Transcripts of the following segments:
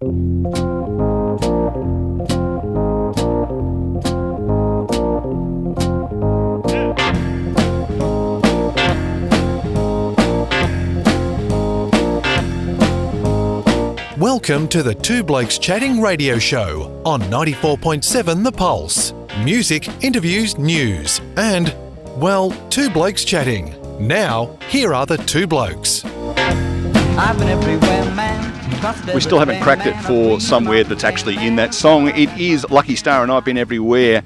Welcome to the Two Blokes Chatting radio show on 94.7 The Pulse. Music, interviews, news and, well, Two Blokes Chatting. Now, here are the two blokes. I've been everywhere, man. We still haven't cracked it for somewhere that's actually in that song. It is Lucky Star and I've Been Everywhere.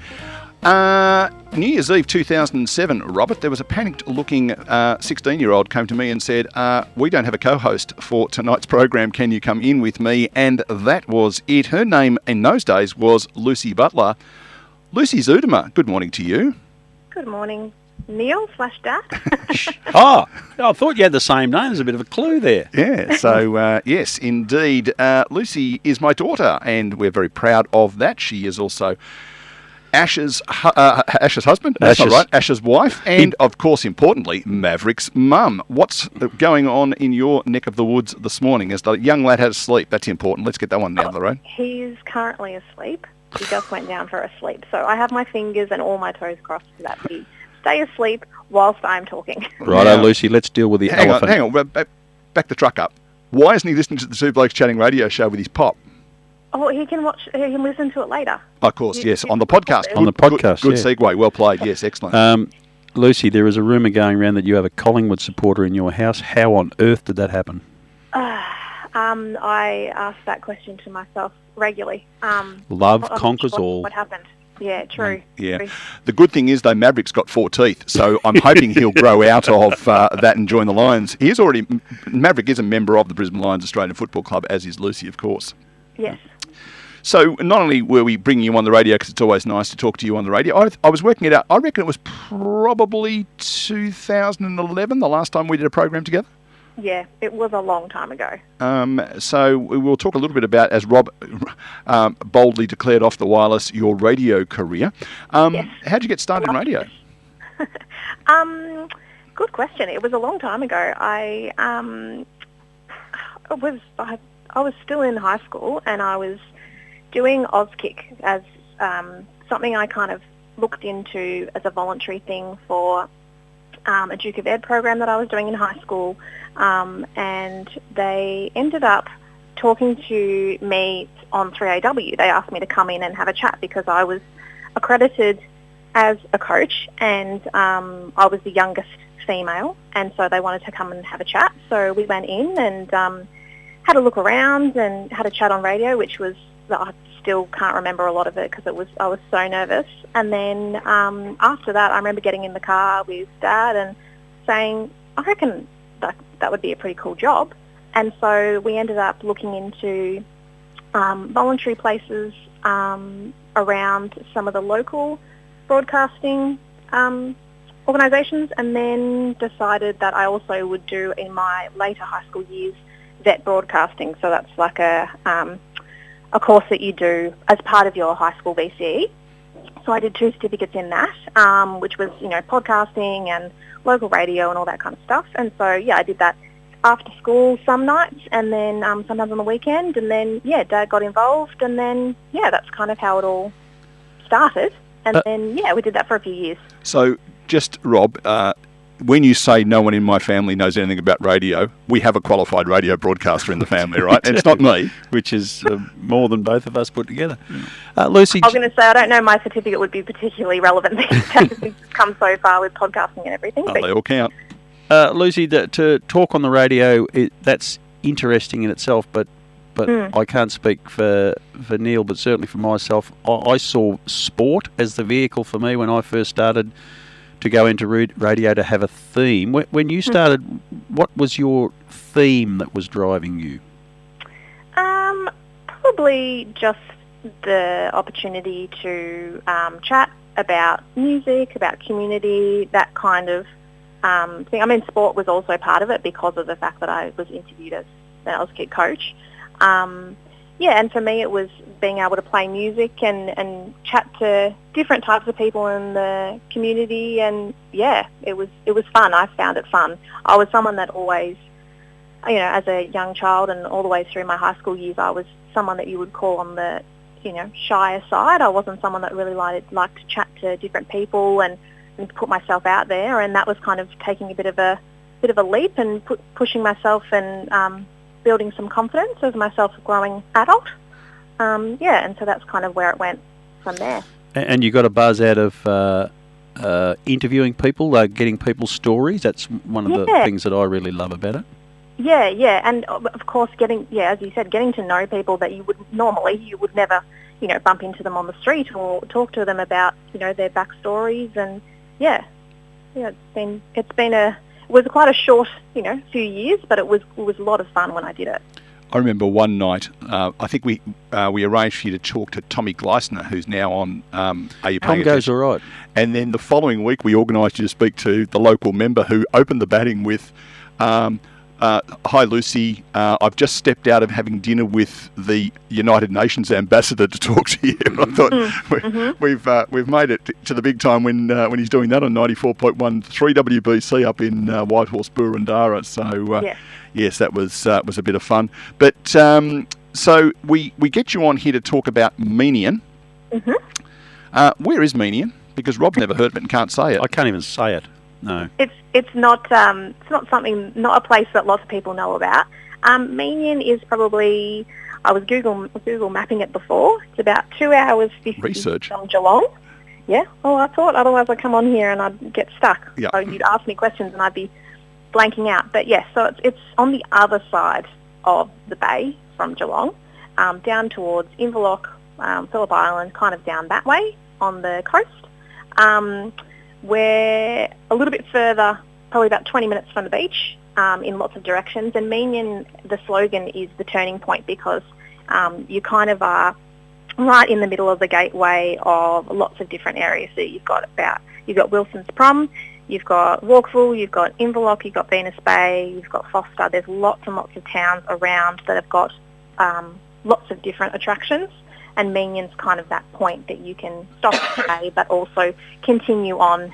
New Year's Eve 2007, Robert, there was a panicked-looking 16-year-old came to me and said, we don't have a co-host for tonight's program, can you come in with me? And that was it. Her name in those days was Lucy Butler. Lucy Zuidema, good morning to you. Good morning, Neil/Dad. Oh, I thought you had the same name. There's a bit of a clue there. Yeah, so yes, indeed. Lucy is my daughter and we're very proud of that. She is also Ash's husband, that's not right, Ash's wife, and of course, importantly, Maverick's mum. What's going on in your neck of the woods this morning? As the young lad had a sleep, that's important. Let's get that one down the road. He's currently asleep. He just went down for a sleep. So I have my fingers and all my toes crossed so that he stay asleep whilst I'm talking. Righto, Lucy, let's deal with the elephant. Hang on, back the truck up. Why isn't he listening to the Two Blokes Chatting radio show with his pop? Oh, he can listen to it later. Of course, yes, on the podcast. On the podcast, Good segue, well played, yes, excellent. Lucy, there is a rumour going around that you have a Collingwood supporter in your house. How on earth did that happen? I ask that question to myself regularly. Love conquers all. What happened? Yeah, true. Yeah. True. The good thing is, though, Maverick's got 4 teeth, so I'm hoping he'll grow out of that and join the Lions. Maverick is a member of the Brisbane Lions Australian Football Club, as is Lucy, of course. Yes. So not only were we bringing you on the radio, because it's always nice to talk to you on the radio, I was working it out. I reckon it was probably 2011, the last time we did a program together. Yeah, it was a long time ago. So we will talk a little bit about, as Rob boldly declared off the wireless, your radio career. Yes. How'd you get started in radio? Good question. It was a long time ago. I was still in high school and I was doing Auskick as something I kind of looked into as a voluntary thing for a Duke of Ed program that I was doing in high school, and they ended up talking to me on 3AW. They asked me to come in and have a chat because I was accredited as a coach and I was the youngest female, and so they wanted to come and have a chat. So we went in and had a look around and had a chat on radio, which was, I still can't remember a lot of it because I was so nervous. And then after that, I remember getting in the car with Dad and saying, I reckon that would be a pretty cool job. And so we ended up looking into voluntary places around some of the local broadcasting organisations, and then decided that I also would do in my later high school years vet broadcasting. So that's like a course that you do as part of your high school VCE. So I did 2 certificates in that, which was, podcasting and local radio and all that kind of stuff. And so, I did that after school some nights and then sometimes on the weekend. And then, Dad got involved. And then, that's kind of how it all started. And then, we did that for a few years. So just, Rob, when you say no one in my family knows anything about radio, we have a qualified radio broadcaster in the family, right? And it's not me. Which is more than both of us put together. Lucy, I was going to say, I don't know my certificate would be particularly relevant these days. We've come so far with podcasting and everything. Oh, they all count. Lucy, to talk on the radio, that's interesting in itself, but I can't speak for Neil, but certainly for myself, I saw sport as the vehicle for me when I first started to go into radio to have a theme. When you started, what was your theme that was driving you? Probably just the opportunity to chat about music, about community, that kind of thing. I mean, sport was also part of it because of the fact that I was interviewed as an Auskick coach. And for me it was being able to play music and chat to different types of people in the community, and it was fun. I found it fun. I was someone that always, as a young child and all the way through my high school years, I was someone that you would call on the, shyer side. I wasn't someone that really liked to chat to different people and put myself out there, and that was kind of taking a bit of a leap and pushing myself and building some confidence as myself a growing adult. And so that's kind of where it went from there. And you got a buzz out of interviewing people, getting people's stories. That's one of the things that I really love about it. Yeah, and of course, as you said, getting to know people that you would never, bump into them on the street or talk to them about, their backstories, and it was quite a short, few years, but it was a lot of fun when I did it. I remember one night, I think we arranged for you to talk to Tommy Gleisner, who's now on Are You Paying Tom goes Attention? all right. And then the following week, we organised you to speak to the local member who opened the batting with, hi Lucy, I've just stepped out of having dinner with the United Nations ambassador to talk to you. And I thought we've made it to the big time when he's doing that on 94.1 3WBC up in Whitehorse, Burundara. So yes, that was a bit of fun. But so we get you on here to talk about Meeniyan. Where is Meeniyan? Because Rob's never heard of it and can't say it. I can't even say it. No. It's not not a place that lots of people know about. Meeniyan is probably, I was Google mapping it before. It's about 2 hours 50 Research. from Geelong. Yeah. Oh, I thought otherwise I'd come on here and I'd get stuck. Yeah. So you'd ask me questions and I'd be blanking out. But yes, so it's on the other side of the bay from Geelong, down towards Inverloch, Phillip Island, kind of down that way on the coast. We're a little bit further, probably about 20 minutes from the beach, in lots of directions. And Meeniyan, the slogan is the turning point, because you kind of are right in the middle of the gateway of lots of different areas. So you've got Wilson's Prom, you've got Walkville, you've got Inverloch, you've got Venus Bay, you've got Foster. There's lots and lots of towns around that have got lots of different attractions. And Meeniyan's kind of that point that you can stop today, but also continue on,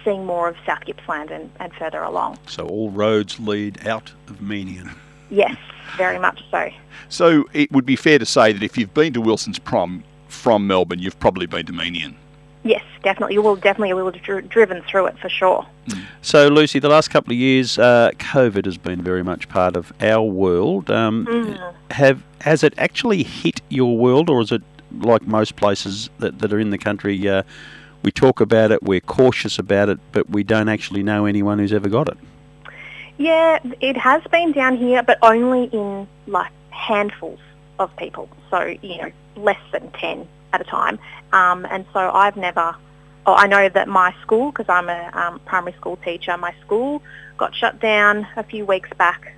seeing more of South Gippsland and further along. So all roads lead out of Meeniyan. Yes, very much so. So it would be fair to say that if you've been to Wilson's Prom from Melbourne, you've probably been to Meeniyan. Yes, definitely. You will have driven through it for sure. So, Lucy, the last couple of years, COVID has been very much part of our world. Has it actually hit your world, or is it like most places that are in the country? We talk about it, we're cautious about it, but we don't actually know anyone who's ever got it. Yeah, it has been down here, but only in like handfuls of people. So, less than 10 at a time. And so I know that my school, because I'm a primary school teacher, my school got shut down a few weeks back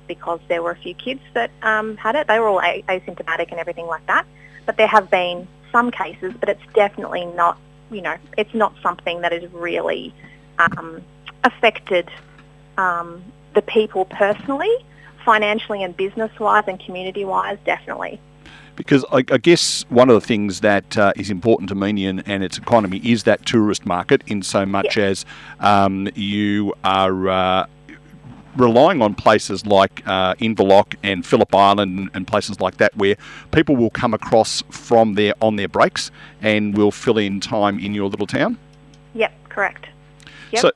because there were a few kids that had it. They were all asymptomatic and everything like that. But there have been some cases, but it's definitely not, it's not something that has really affected the people personally, financially and business-wise and community-wise, definitely. Because I guess one of the things that is important to Meeniyan and its economy is that tourist market, in so much as you are relying on places like Inverloch and Phillip Island and places like that, where people will come across from there on their breaks and will fill in time in your little town. Yep, correct. Yep. So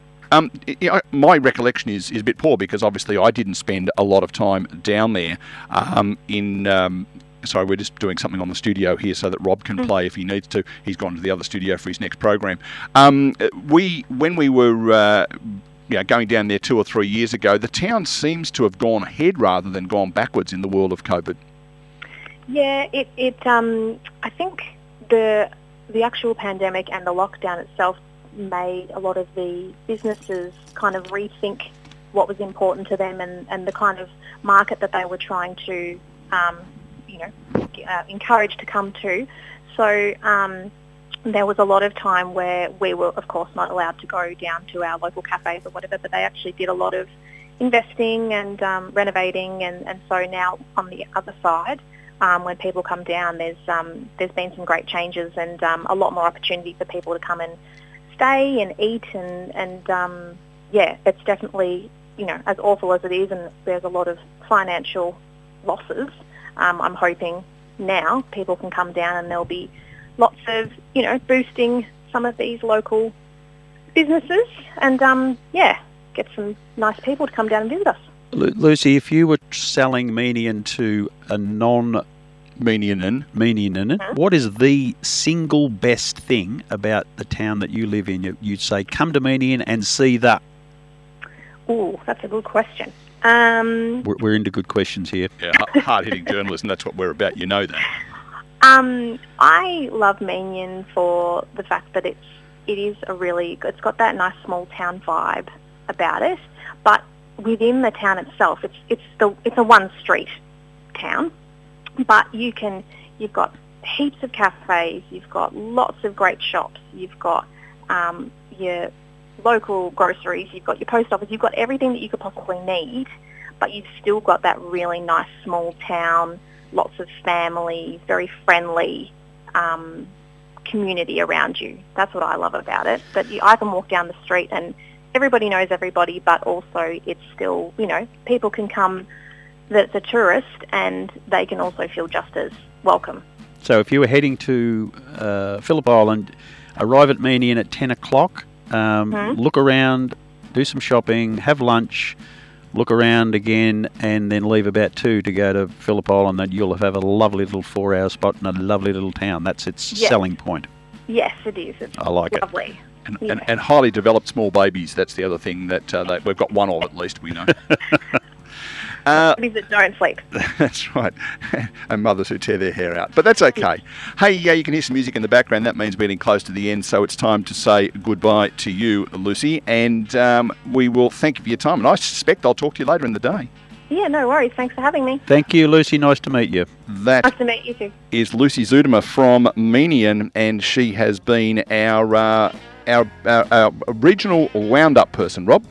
my recollection is a bit poor, because obviously I didn't spend a lot of time down there Sorry, we're just doing something on the studio here so that Rob can play if he needs to. He's gone to the other studio for his next program. When we were going down there 2 or 3 years ago, the town seems to have gone ahead rather than gone backwards in the world of COVID. Yeah, I think the actual pandemic and the lockdown itself made a lot of the businesses kind of rethink what was important to them and the kind of market that they were trying to encourage to come to. So there was a lot of time where we were, of course, not allowed to go down to our local cafes or whatever, but they actually did a lot of investing and renovating. And so now on the other side, when people come down, there's been some great changes and a lot more opportunity for people to come and stay and eat. And it's definitely, as awful as it is, and there's a lot of financial losses, I'm hoping now people can come down and there'll be lots of, boosting some of these local businesses and, get some nice people to come down and visit us. Lucy, if you were selling Meeniyan to a Meeniyan, what is the single best thing about the town that you live in? You'd say, come to Meeniyan and see that. Ooh, that's a good question. We're into good questions here. Yeah, hard-hitting journalism, that's what we're about, you know that. I love Meeniyan for the fact that it's got that nice small town vibe about it, but within the town itself, it's a one street town, but you've got heaps of cafes, you've got lots of great shops, you've got your local groceries, you've got your post office, you've got everything that you could possibly need, but you've still got that really nice small town, lots of families, very friendly community around you. That's what I love about it, that I can walk down the street and everybody knows everybody, but also it's still, people can come that's a tourist and they can also feel just as welcome. So if you were heading to Phillip Island, arrive at Meeniyan at 10 o'clock, look around, do some shopping, have lunch, look around again, and then leave about 2 to go to Phillip Island, then you'll have a lovely little 4-hour spot in a lovely little town. That's its selling point. Yes, it is. I like lovely. it. And highly developed small babies. That's the other thing that we've got one of, at least, we know. Babies that don't sleep. That's right. And mothers who tear their hair out. But that's okay. Hey, you can hear some music in the background. That means we're getting close to the end, so it's time to say goodbye to you, Lucy. And we will thank you for your time. And I suspect I'll talk to you later in the day. Yeah, no worries. Thanks for having me. Thank you, Lucy. Nice to meet you. Nice to meet you too. Is Lucy Zuidema from Meeniyan, and she has been our regional Roundup person. Rob?